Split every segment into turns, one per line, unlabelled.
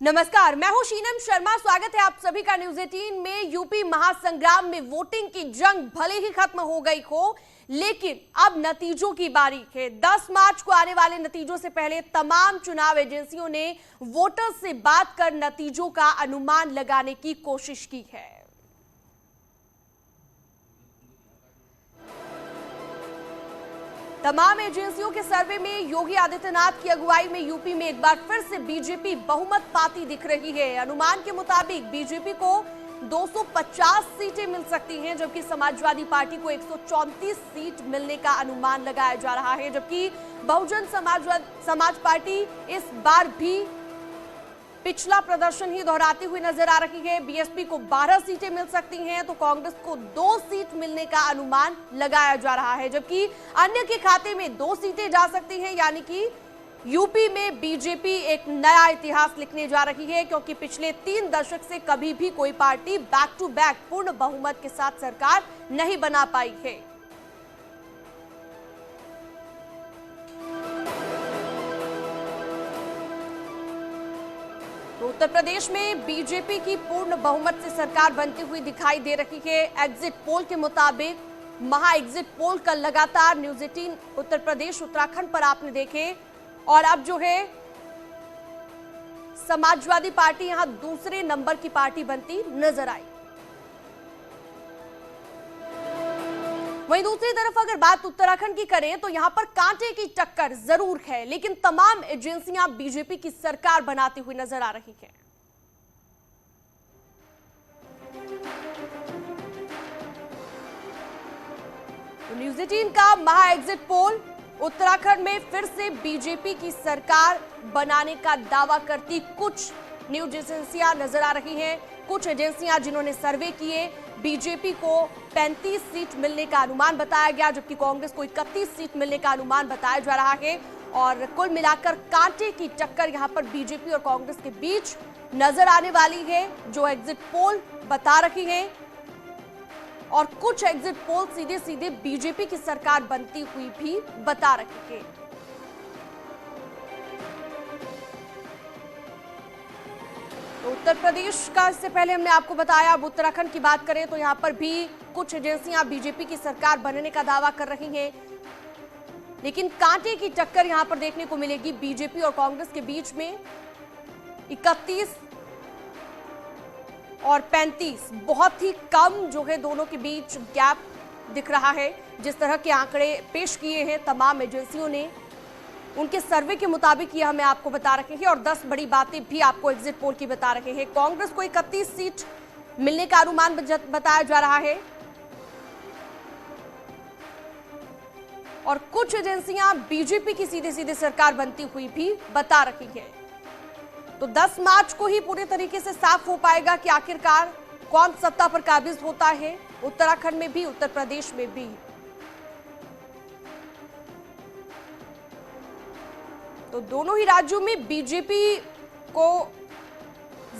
नमस्कार, मैं हूं शीनम शर्मा। स्वागत है आप सभी का न्यूज 18 में। यूपी महासंग्राम में वोटिंग की जंग भले ही खत्म हो गई हो, लेकिन अब नतीजों की बारी है। 10 मार्च को आने वाले नतीजों से पहले तमाम चुनाव एजेंसियों ने वोटर्स से बात कर नतीजों का अनुमान लगाने की कोशिश की है। तमाम एजेंसियों के सर्वे में योगी आदित्यनाथ की अगुवाई में यूपी में एक बार फिर से बीजेपी बहुमत पाती दिख रही है। अनुमान के मुताबिक बीजेपी को 250 सीटें मिल सकती हैं, जबकि समाजवादी पार्टी को 134 सीट मिलने का अनुमान लगाया जा रहा है। जबकि बहुजन समाज पार्टी इस बार भी पिछला प्रदर्शन ही दोहराती हुई नजर आ रही है। बीएसपी को 12 सीटें मिल सकती हैं, तो कांग्रेस को 2 सीट मिलने का अनुमान लगाया जा रहा है, जबकि अन्य के खाते में 2 सीटें जा सकती हैं। यानी कि यूपी में बीजेपी एक नया इतिहास लिखने जा रही है, क्योंकि पिछले 3 दशक से कभी भी कोई पार्टी बैक टू बैक पूर्ण बहुमत के साथ सरकार नहीं बना पाई है। तो उत्तर प्रदेश में बीजेपी की पूर्ण बहुमत से सरकार बनती हुई दिखाई दे रही है। एग्जिट पोल के मुताबिक महा एग्जिट पोल का लगातार न्यूज 18 उत्तर प्रदेश उत्तराखंड पर आपने देखे, और अब जो है समाजवादी पार्टी यहां दूसरे नंबर की पार्टी बनती नजर आई। वहीं दूसरी तरफ अगर बात उत्तराखंड की करें तो यहां पर कांटे की टक्कर जरूर है, लेकिन तमाम एजेंसियां बीजेपी की सरकार बनाती हुई नजर आ रही हैं। तो न्यूज 18 का महा एग्जिट पोल उत्तराखंड में फिर से बीजेपी की सरकार बनाने का दावा करती कुछ न्यूज एजेंसियां नजर आ रही हैं। कुछ एजेंसियां जिन्होंने सर्वे किए, बीजेपी को 35 सीट मिलने का अनुमान बताया गया, जबकि कांग्रेस को 31 सीट मिलने का अनुमान बताया जा रहा है। और कुल मिलाकर कांटे की टक्कर यहां पर बीजेपी और कांग्रेस के बीच नजर आने वाली है, जो एग्जिट पोल बता रही है। और कुछ एग्जिट पोल सीधे सीधे बीजेपी की सरकार बनती हुई भी बता रही है। तो उत्तर प्रदेश का इससे पहले हमने आपको बताया। अब उत्तराखंड की बात करें तो यहां पर भी कुछ एजेंसियां बीजेपी की सरकार बनने का दावा कर रही हैं, लेकिन कांटे की टक्कर यहां पर देखने को मिलेगी बीजेपी और कांग्रेस के बीच में। 31 और 35 बहुत ही कम जो है दोनों के बीच गैप दिख रहा है। जिस तरह के आंकड़े पेश किए हैं तमाम एजेंसियों ने, उनके सर्वे के मुताबिक ये हमें आपको बता रहे हैं, और 10 बड़ी बातें भी आपको एग्जिट पोल की बता रहे हैं। कांग्रेस को 31 सीट मिलने का अनुमान बताया जा रहा है, और कुछ एजेंसियां बीजेपी की सीधे सीधे सरकार बनती हुई भी बता रही है। तो 10 मार्च को ही पूरे तरीके से साफ हो पाएगा कि आखिरकार कौन सत्ता पर काबिज होता है, उत्तराखंड में भी उत्तर प्रदेश में भी। तो दोनों ही राज्यों में बीजेपी को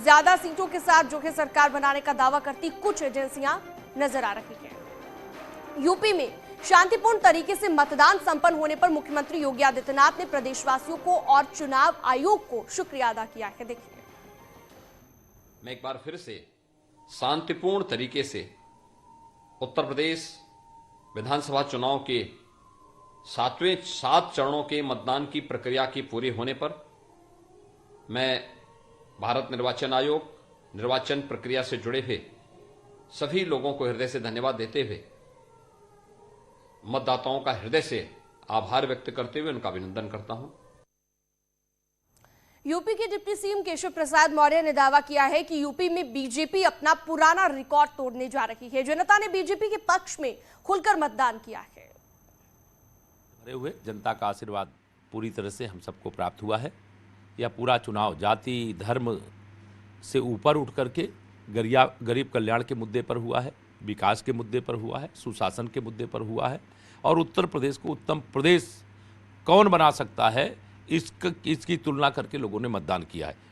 ज्यादा सीटों के साथ जो है सरकार बनाने का दावा करती कुछ एजेंसियां नजर आ रही हैं। यूपी में शांतिपूर्ण तरीके से मतदान संपन्न होने पर मुख्यमंत्री योगी आदित्यनाथ ने प्रदेशवासियों को और चुनाव आयोग को शुक्रिया अदा किया है। देखिए,
मैं एक बार फिर से शांतिपूर्ण तरीके से उत्तर प्रदेश विधानसभा चुनाव के 7 चरणों के मतदान की प्रक्रिया की पूरी होने पर मैं भारत निर्वाचन आयोग, निर्वाचन प्रक्रिया से जुड़े हुए सभी लोगों को हृदय से धन्यवाद देते हुए, मतदाताओं का हृदय से आभार व्यक्त करते हुए उनका अभिनंदन करता हूं।
यूपी के डिप्टी सीएम केशव प्रसाद मौर्य ने दावा किया है कि यूपी में बीजेपी अपना पुराना रिकॉर्ड तोड़ने जा रही है। जनता ने बीजेपी के पक्ष में खुलकर मतदान किया है।
भरे हुए जनता का आशीर्वाद पूरी तरह से हम सबको प्राप्त हुआ है। यह पूरा चुनाव जाति धर्म से ऊपर उठ करके गरीब कल्याण के मुद्दे पर हुआ है, विकास के मुद्दे पर हुआ है, सुशासन के मुद्दे पर हुआ है, और उत्तर प्रदेश को उत्तम प्रदेश कौन बना सकता है इसकी तुलना करके लोगों ने मतदान किया है।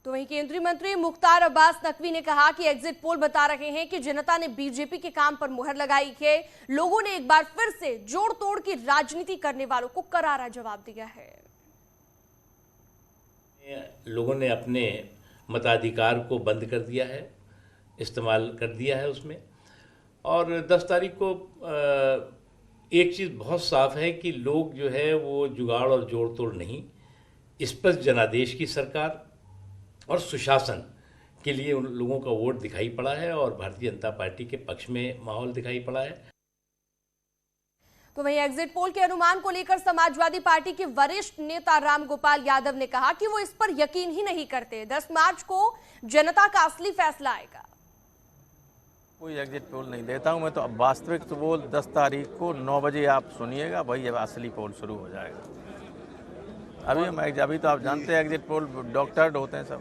तो वहीं केंद्रीय मंत्री मुख्तार अब्बास नकवी ने कहा कि एग्जिट पोल बता रहे हैं कि जनता ने बीजेपी के काम पर मुहर लगाई है। लोगों ने एक बार फिर से जोड़ तोड़ की राजनीति करने वालों को करारा जवाब दिया है।
लोगों ने अपने मताधिकार को बंद कर दिया है, इस्तेमाल कर दिया है उसमें। और 10 तारीख को एक चीज़ बहुत साफ है कि लोग जो है वो जुगाड़ और जोड़ तोड़ नहीं, स्पष्ट जनादेश की सरकार और सुशासन के लिए उन लोगों का वोट दिखाई पड़ा है और भारतीय जनता पार्टी के पक्ष में माहौल दिखाई पड़ा है।
तो वहीं एग्जिट पोल के अनुमान को लेकर समाजवादी पार्टी के वरिष्ठ नेता रामगोपाल यादव ने कहा कि वो इस पर यकीन ही नहीं करते। 10 मार्च को जनता का असली फैसला आएगा।
कोई एग्जिट पोल नहीं देता हूं मैं, तो अब वास्तविक तो वो 10 तारीख को 9 बजे आप सुनिएगा, भाई अब असली पोल शुरू हो जाएगा। अभी तो आप जानते हैं एग्जिट पोल डॉक्टर्ड होते हैं, सब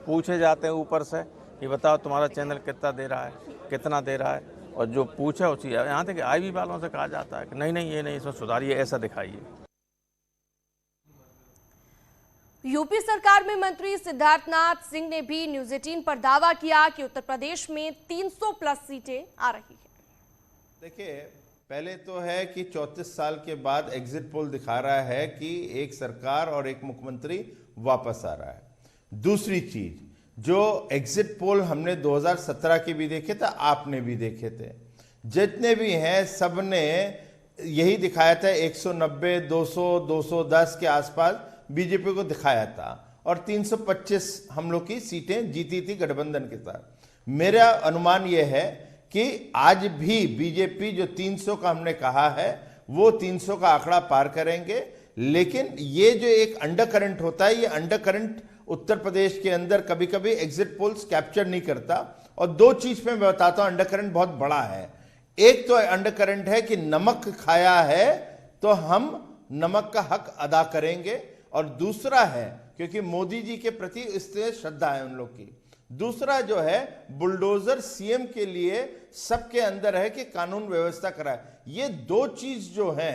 पूछे जाते हैं ऊपर से कि बताओ तुम्हारा चैनल कितना दे रहा है, कितना दे रहा है, और जो पूछा उसी यहाँ तक IB वालों से कहा जाता है कि नहीं ये नहीं, इसमें सुधारिए, ऐसा दिखाइए।
यूपी सरकार में मंत्री सिद्धार्थनाथ सिंह ने भी न्यूज 18 पर दावा किया कि उत्तर प्रदेश में 300 प्लस सीटें आ रही हैं।
देखिए, पहले तो है कि 34 साल के बाद एग्जिट पोल दिखा रहा है कि एक सरकार और एक मुख्यमंत्री वापस आ रहा है। दूसरी चीज, जो एग्जिट पोल हमने 2017 के भी देखे थे, आपने भी देखे थे, जितने भी हैं सब ने यही दिखाया था 190, 200, 210 के आसपास बीजेपी को दिखाया था और 325 हम लोग की सीटें जीती थी गठबंधन के साथ। मेरा अनुमान यह है कि आज भी बीजेपी जो 300 का हमने कहा है वो 300 का आंकड़ा पार करेंगे। लेकिन ये जो एक अंडर करंट होता है, ये अंडर करंट उत्तर प्रदेश के अंदर कभी कभी एग्जिट पोल्स कैप्चर नहीं करता। और दो चीज पे मैं बताता हूं, अंडर करंट बहुत बड़ा है। एक तो अंडर करंट है कि नमक खाया है तो हम नमक का हक अदा करेंगे, और दूसरा है क्योंकि मोदी जी के प्रति इससे श्रद्धा है उन लोग की। दूसरा जो है बुलडोजर सीएम के लिए सबके अंदर है कि कानून व्यवस्था कराए। ये दो चीज जो है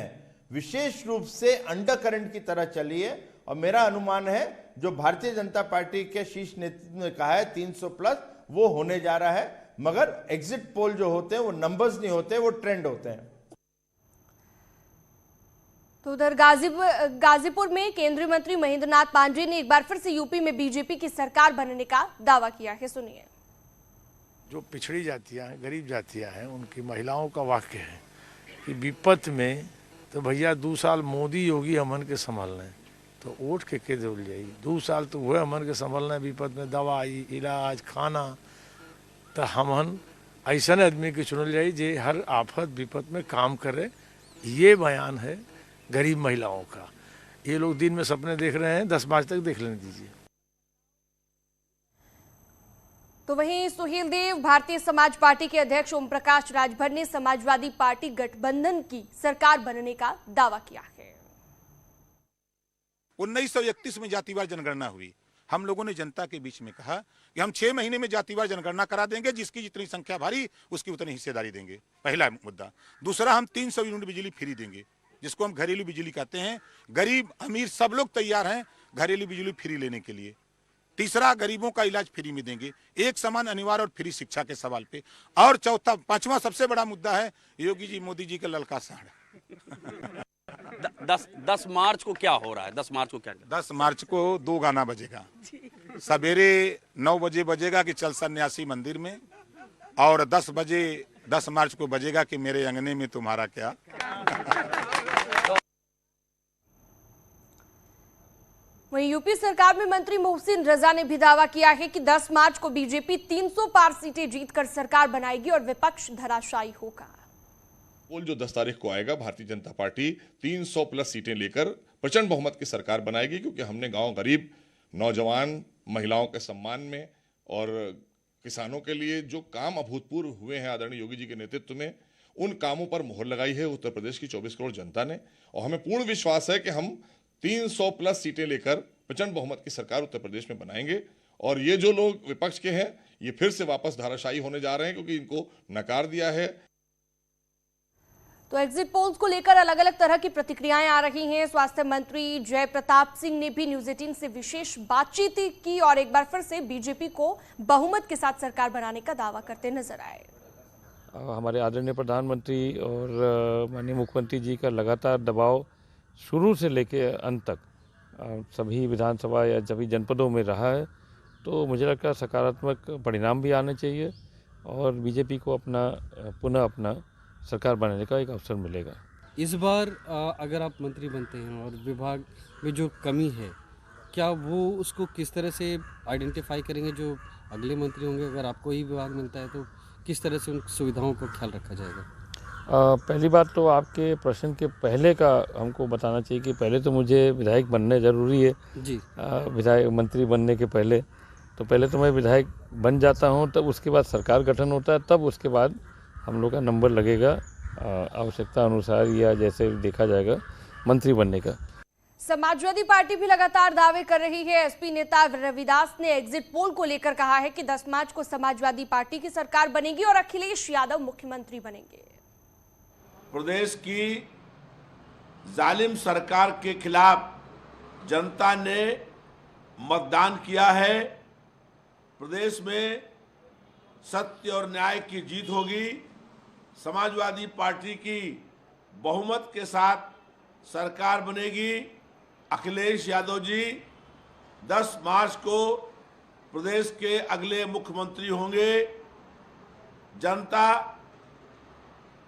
विशेष रूप से अंडर करंट की तरह चली है। और मेरा अनुमान है जो भारतीय जनता पार्टी के शीर्ष नेतृत्व ने कहा है 300 प्लस, वो होने जा रहा है। मगर एग्जिट पोल जो होते हैं वो नंबर्स नहीं होते, वो ट्रेंड होते हैं।
तो उधर गाजीपुर में केंद्रीय मंत्री महेंद्र नाथ पांडेय ने एक बार फिर से यूपी में बीजेपी की सरकार बनने का दावा किया है। सुनिए।
जो पिछड़ी जातियां हैं, गरीब जातियां हैं, उनकी महिलाओं का वाक्य है कि विपत में तो भैया 2 साल मोदी योगी हमन के संभालने, तो वोट के दौड़ जाई। 2 साल तो हुए हमन के संभलना, विपद में दवाई, इलाज, खाना, तो हमन ऐसा आदमी के चुनल जाई जे हर आफत विपद में काम करे। ये बयान है गरीब महिलाओं का। ये लोग दिन में सपने देख रहे हैं, 10 मार्च तक देख लेने दीजिए।
तो वहीं सुहेल देव, भारतीय समाज पार्टी के अध्यक्ष ओम प्रकाश राजभर ने समाजवादी पार्टी गठबंधन की सरकार बनने का दावा किया है।
1931 में जातिवार जनगणना हुई। हम लोगों ने जनता के बीच में कहा कि हम 6 महीने में जातिवार जनगणना करा देंगे, जिसकी जितनी संख्या भारी उसकी उतनी हिस्सेदारी देंगे। पहला मुद्दा। दूसरा, हम 300 यूनिट बिजली फ्री देंगे, जिसको हम घरेलू बिजली कहते हैं। गरीब अमीर सब लोग तैयार हैं घरेलू बिजली फ्री लेने के लिए। तीसरा, गरीबों का इलाज फ्री में देंगे, एक समान अनिवार्य और फ्री शिक्षा के सवाल पे। और चौथा, 5वां सबसे बड़ा मुद्दा है योगी जी मोदी जी का ललका साड़।
10 मार्च को क्या हो रहा है? 10 मार्च को क्या?
10 मार्च को 2 गाना बजेगा। सवेरे 9 बजे बजेगा कि चल सन्यासी मंदिर में, और 10 मार्च को बजेगा कि मेरे अंगने में तुम्हारा क्या।
वहीं यूपी सरकार में मंत्री मोहसिन रजा ने भी दावा किया है कि 10 मार्च को बीजेपी 300 पार सीटें जीतकर सरकार बनाएगी और विपक्ष धराशायी होगा।
पोल जो 10 तारीख को आएगा, भारतीय जनता पार्टी 300 प्लस सीटें लेकर प्रचंड बहुमत की सरकार बनाएगी, क्योंकि हमने गांव गरीब, नौजवान, महिलाओं के सम्मान में और किसानों के लिए जो काम अभूतपूर्व हुए हैं आदरणीय योगी जी के नेतृत्व में, उन कामों पर मोहर लगाई है उत्तर प्रदेश की 24 करोड़ जनता ने। और हमें पूर्ण विश्वास है कि हम 300 प्लस सीटें लेकर प्रचंड बहुमत की सरकार उत्तर प्रदेश में बनाएंगे। और ये जो लोग विपक्ष के हैं, ये फिर से वापस धाराशायी होने जा रहे हैं, क्योंकि इनको नकार दिया है।
तो एग्जिट पोल्स को लेकर अलग अलग तरह की प्रतिक्रियाएं आ रही हैं। स्वास्थ्य मंत्री जय प्रताप सिंह ने भी न्यूज 18 से विशेष बातचीत की और एक बार फिर से बीजेपी को बहुमत के साथ सरकार बनाने का दावा करते नजर आए।
हमारे आदरणीय प्रधानमंत्री और माननीय मुख्यमंत्री जी का लगातार दबाव शुरू से लेकर अंत तक सभी विधानसभा या सभी जनपदों में रहा है, तो मुझे लगता है सकारात्मक परिणाम भी आने चाहिए और बीजेपी को पुनः अपना सरकार बनाने का एक अवसर मिलेगा।
इस बार अगर आप मंत्री बनते हैं और विभाग में जो कमी है, क्या वो उसको किस तरह से आइडेंटिफाई करेंगे जो अगले मंत्री होंगे? अगर आपको ही विभाग मिलता है तो किस तरह से उन सुविधाओं का ख्याल रखा जाएगा?
पहली बात तो आपके प्रश्न के पहले का हमको बताना चाहिए कि पहले तो मुझे विधायक बनना ज़रूरी है
जी।
विधायक मंत्री बनने के पहले तो मैं विधायक बन जाता हूं, तब उसके बाद सरकार गठन होता है, तब उसके बाद हम लोग का नंबर लगेगा आवश्यकता अनुसार या जैसे देखा जाएगा मंत्री बनने का।
समाजवादी पार्टी भी लगातार दावे कर रही है। एसपी नेता रविदास ने एग्जिट पोल को लेकर कहा है कि 10 मार्च को समाजवादी पार्टी की सरकार बनेगी और अखिलेश यादव मुख्यमंत्री बनेंगे।
प्रदेश की जालिम सरकार के खिलाफ जनता ने मतदान किया है। प्रदेश में सत्य और न्याय की जीत होगी। समाजवादी पार्टी की बहुमत के साथ सरकार बनेगी। अखिलेश यादव जी 10 मार्च को प्रदेश के अगले मुख्यमंत्री होंगे। जनता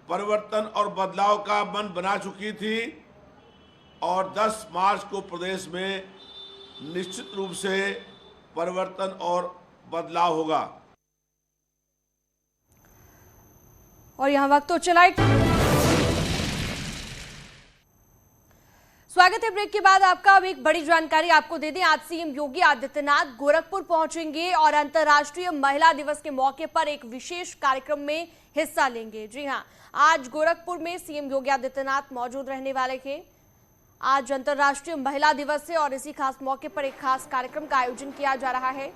परिवर्तन और बदलाव का मन बना चुकी थी और 10 मार्च को प्रदेश में निश्चित रूप से परिवर्तन और बदलाव होगा।
और यहाँ वक्त तो चला। स्वागत है ब्रेक के बाद आपका। अब एक बड़ी जानकारी आपको दे दें। आज सीएम योगी आदित्यनाथ गोरखपुर पहुंचेंगे और अंतर्राष्ट्रीय महिला दिवस के मौके पर एक विशेष कार्यक्रम में हिस्सा लेंगे। जी हां, आज गोरखपुर में सीएम योगी आदित्यनाथ मौजूद रहने वाले हैं। आज अंतर्राष्ट्रीय महिला दिवस है और इसी खास मौके पर एक खास कार्यक्रम का आयोजन किया जा रहा है।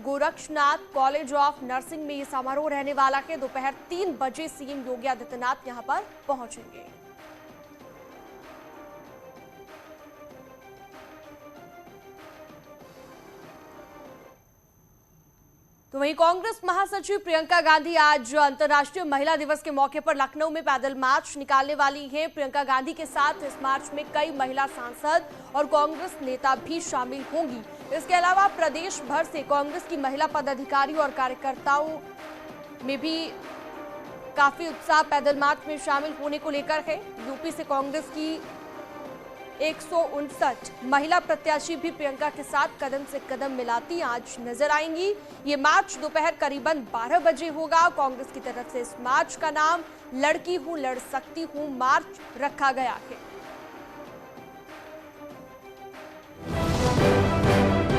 गोरक्षनाथ कॉलेज ऑफ नर्सिंग में ये समारोह रहने वाला है। दोपहर 3 बजे सीएम योगी आदित्यनाथ यहां पर पहुंचेंगे। तो वहीं कांग्रेस महासचिव प्रियंका गांधी आज अंतर्राष्ट्रीय महिला दिवस के मौके पर लखनऊ में पैदल मार्च निकालने वाली हैं। प्रियंका गांधी के साथ इस मार्च में कई महिला सांसद और कांग्रेस नेता भी शामिल होंगी। इसके अलावा प्रदेश भर से कांग्रेस की महिला पदाधिकारियों और कार्यकर्ताओं में भी काफी उत्साह पैदल मार्च में शामिल होने को लेकर है। यूपी से कांग्रेस की 159 महिला प्रत्याशी भी प्रियंका के साथ कदम से कदम मिलाती आज नजर आएंगी। ये मार्च दोपहर करीबन 12 बजे होगा। कांग्रेस की तरफ से इस मार्च का नाम लड़की हूं लड़ सकती हूं मार्च रखा गया है।